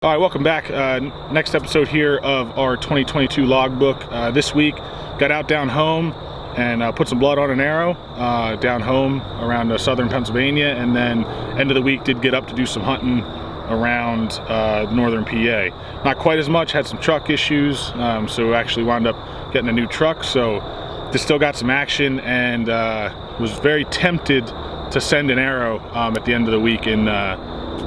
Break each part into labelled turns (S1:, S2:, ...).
S1: All right, welcome back. Next episode here of our 2022 logbook. This week, got out down home and put some blood on an arrow down home around southern Pennsylvania, and then end of the week did get up to do some hunting around northern PA. Not quite as much, had some truck issues, so actually wound up getting a new truck, so just still got some action, and was very tempted to send an arrow at the end of the week in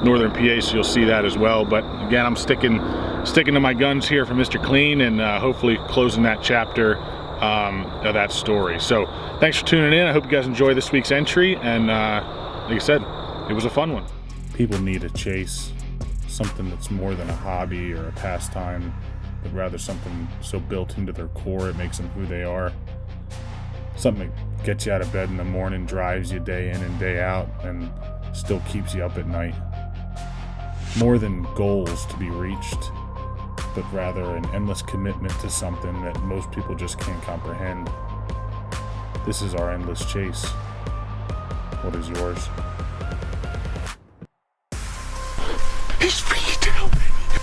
S1: northern PA, so you'll see that as well. But again, I'm sticking to my guns here for Mr. Clean, and hopefully closing that chapter of that story. So thanks for tuning in. I hope you guys enjoy this week's entry, and like I said, it was a fun one. People need a chase, something that's more than a hobby or a pastime, but rather something so built into their core it makes them who they are. Something that gets you out of bed in the morning, drives you day in and day out, and still keeps you up at night. More than goals to be reached, but rather an endless commitment to something that most people just can't comprehend. This is our endless chase. What is yours?
S2: He's freaking down, baby.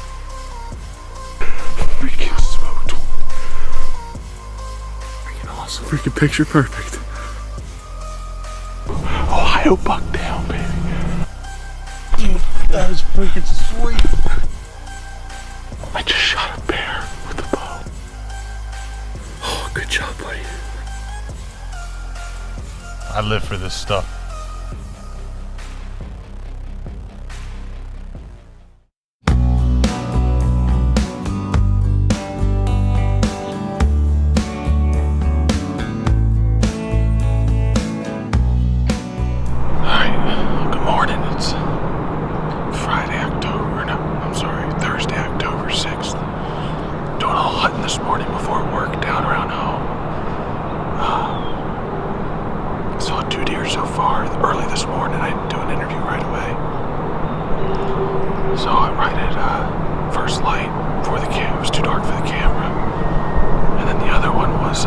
S2: Freaking smoked. Freaking awesome. Freaking picture perfect. Ohio buck down, baby. Dude, that is freaking sweet. I just shot a bear with a bow. Oh, good job, buddy.
S1: I live for this stuff.
S2: This morning before work down around home. Saw 2 deer so far. Early this morning, I didn't do an interview right away. Saw it right at first light before the camera. It was too dark for the camera. And then the other one was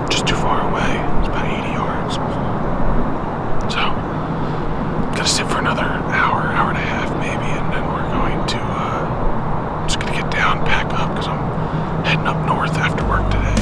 S2: just too far away. It was about 80 yards. So, gotta sit for another hour and a half maybe, and then we're going to just gonna get down, pack up, because I'm heading up north after work today.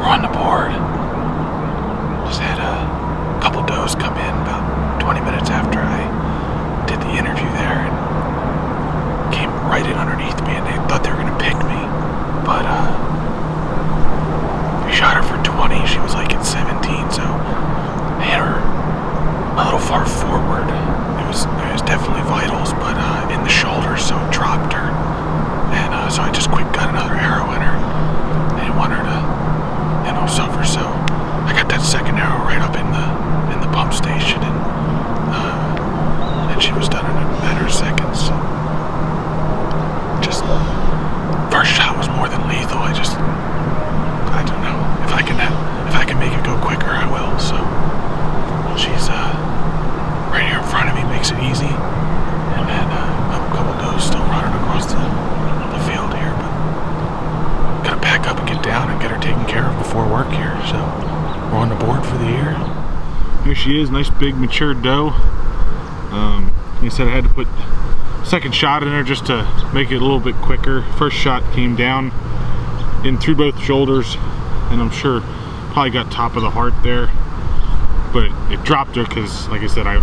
S2: On the board. Just had a couple does come in about 20 minutes after I did the interview there, and came right in underneath me, and they thought they were gonna pick me, but we shot her for 20. She was like at 17, so I hit her a little far forward. It was definitely vitals, but in the shoulder, so it dropped her, and so I just quick got another arrow in her. I didn't want her to suffer, so I got that second arrow right up in the pump station, and she was done in a matter of seconds. So just first shot was more than lethal. I don't know if I can make it go quicker, I will. So she's right here in front of me, makes it easy, and then a couple does still running across the field here, but year. So we're on the board for the year.
S1: Here she is, nice big mature doe. Like I said, I had to put second shot in her just to make it a little bit quicker. First shot came down in through both shoulders, and I'm sure probably got top of the heart there, but it dropped her because, like I said, I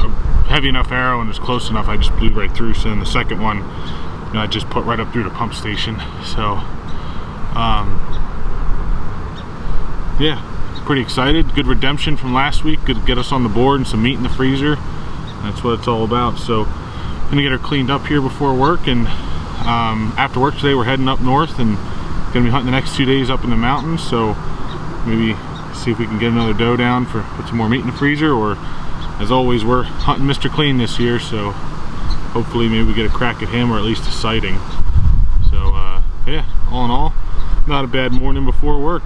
S1: heavy enough arrow and it was close enough. I just blew right through. So then the second one, I just put right up through the pump station. So yeah, pretty excited. Good redemption from last week. Good to get us on the board and some meat in the freezer. That's what it's all about. So I'm gonna get her cleaned up here before work, and after work today we're heading up north and gonna be hunting the next 2 days up in the mountains. So maybe see if we can get another doe down for put some more meat in the freezer, or as always we're hunting Mr. Clean this year, so hopefully maybe we get a crack at him or at least a sighting. So yeah, all in all, not a bad morning before work.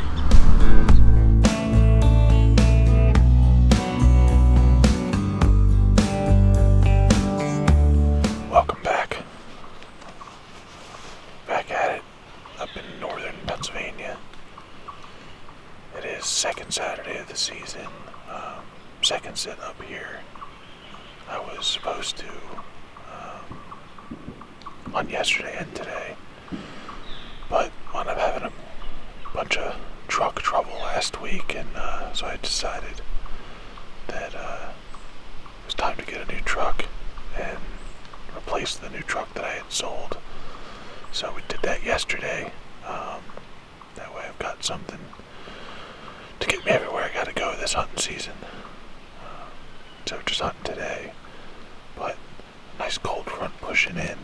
S2: Welcome back. Back at it up in northern Pennsylvania. It is second Saturday of the season. Second sit up here. I was supposed to hunt yesterday and today, but wound up having a bunch of truck trouble last week, and so I decided that it was time to get a new truck and replace the new truck that I had sold. So we did that yesterday. That way I've got something to get me everywhere I gotta go this hunting season. So just hunting today, but nice cold front pushing in.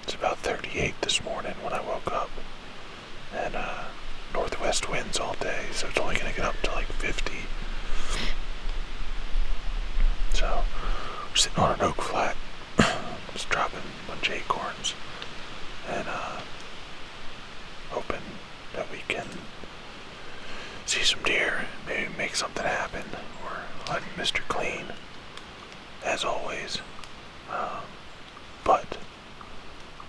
S2: It's about 38 this morning when I woke up, and northwest winds all day, so it's only gonna get up to like 50. So we're sitting on an oak flat, just dropping a bunch of acorns, and hoping that we can see some deer, maybe make something happen. We're hunting Mr. Clean, as always, but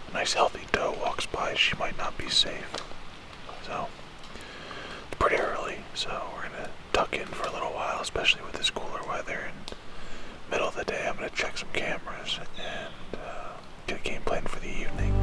S2: a nice healthy doe walks by, she might not be safe. So it's pretty early, so we're gonna tuck in for a little while, especially with this cooler weather. And middle of the day, I'm gonna check some cameras and get a game plan for the evening.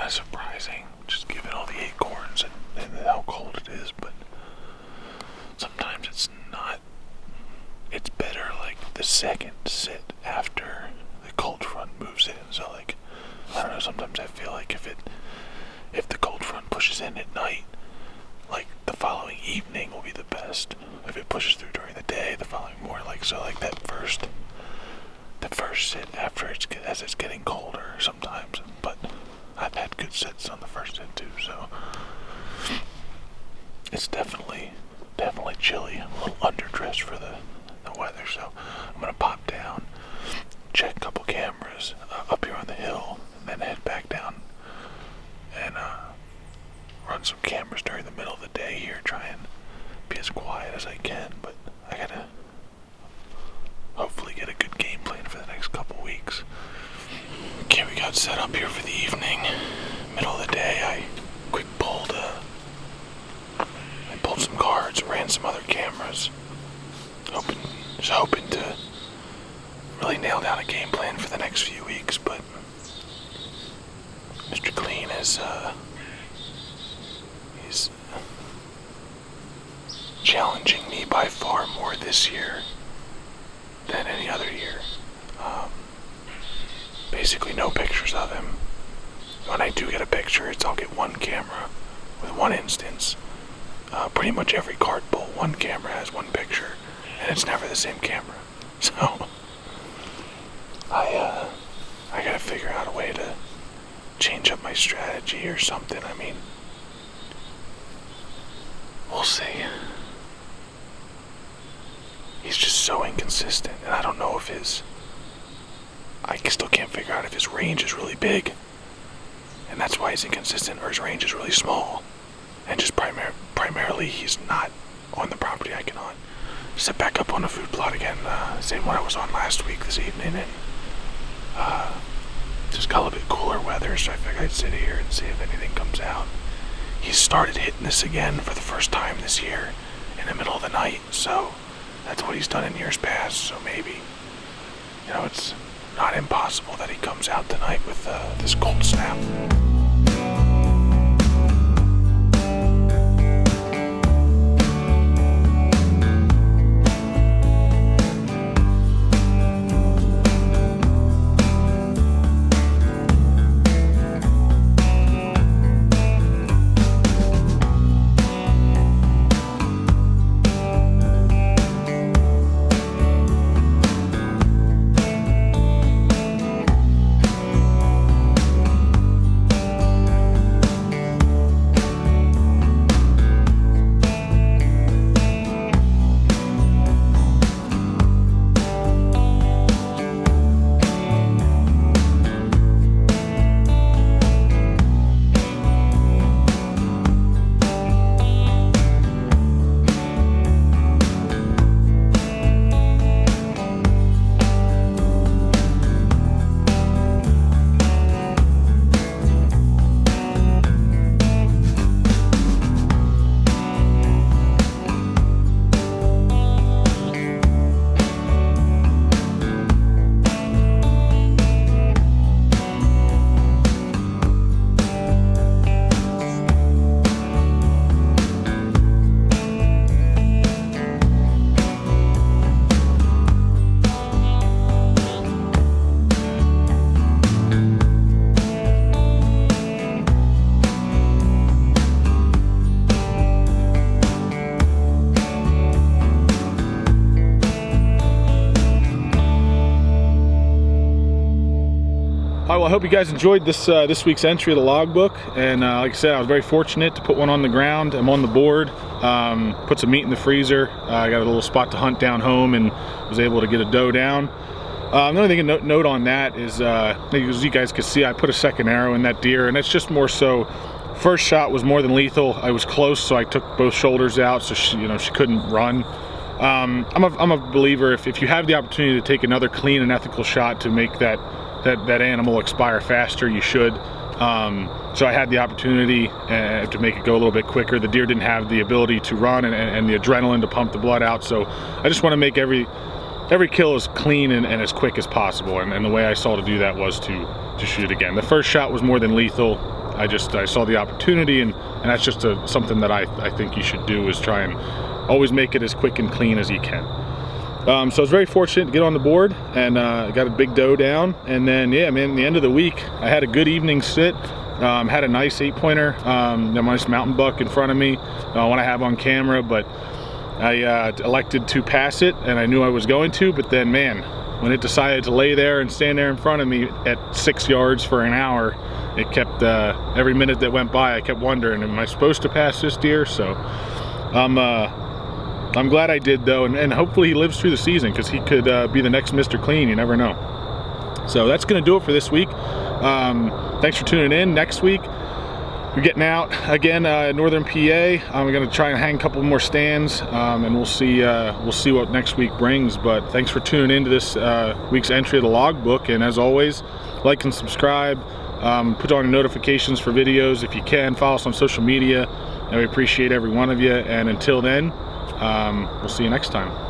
S2: Surprising, just given all the acorns and how cold it is, but sometimes it's not. It's better like the second sit after the cold front moves in. So like, I don't know, sometimes I feel like if the cold front pushes in at night, like the following evening will be the best. If it pushes through during the day, the following morning, like so like the first sit after as it's getting colder sometimes, but I've had good sits on the first sit too, so it's definitely chilly. I'm a little underdressed for the weather, so I'm gonna pop down, check a couple cameras up here on the hill, and then head back down and run some cameras during the middle of the day here, try and be as quiet as I can, but I gotta hopefully get a good game plan for the next couple weeks. Okay, we got set up here for the evening. Middle of the day, I pulled some cards, ran some other cameras. Hoping to really nail down a game plan for the next few weeks, but Mr. Clean is he's challenging me by far more this year than any other year. Basically no pictures of him. When I do get a picture, I'll get one camera with one instance. Pretty much every card pull, one camera has one picture, and it's never the same camera. So I gotta figure out a way to change up my strategy or something. I mean, we'll see. He's just so inconsistent, and I don't know if I still can't figure out if his range is really big, and that's why he's inconsistent, or his range is really small, and just primarily he's not on the property I can on. Set back up on the food plot again, same one I was on last week this evening, and just got a little bit cooler weather, so I figured I'd sit here and see if anything comes out. He's started hitting this again for the first time this year in the middle of the night, so that's what he's done in years past, so maybe, it's not impossible that he comes out tonight with this cold snap.
S1: Well, I hope you guys enjoyed this week's entry of the logbook, and like I said, I was very fortunate to put one on the ground. I'm on the board, put some meat in the freezer. I got a little spot to hunt down home and was able to get a doe down. The only thing to note on that is, as you guys can see, I put a second arrow in that deer, and it's just more so, first shot was more than lethal. I was close, so I took both shoulders out, so she couldn't run. I'm a believer, if you have the opportunity to take another clean and ethical shot to make that animal expire faster, you should. So I had the opportunity to make it go a little bit quicker. The deer didn't have the ability to run and the adrenaline to pump the blood out, so I just want to make every kill as clean and as quick as possible, and the way I saw to do that was to shoot again. The first shot was more than lethal. I saw the opportunity, and that's just something that I think you should do, is try and always make it as quick and clean as you can. So I was very fortunate to get on the board, and got a big doe down. And then, yeah, man, at the end of the week, I had a good evening sit. Had a nice 8-pointer, a nice mountain buck in front of me, one I have on camera, but I elected to pass it, and I knew I was going to, but then, man, when it decided to lay there and stand there in front of me at 6 yards for an hour, it kept, every minute that went by, I kept wondering, am I supposed to pass this deer? So I'm glad I did, though, and hopefully he lives through the season, because he could be the next Mr. Clean. You never know. So that's going to do it for this week. Thanks for tuning in. Next week, we're getting out again, northern PA. I'm going to try and hang a couple more stands, and we'll see what next week brings. But thanks for tuning into this week's entry of the logbook. And as always, like and subscribe. Put on notifications for videos if you can. Follow us on social media, and we appreciate every one of you. And until then, we'll see you next time.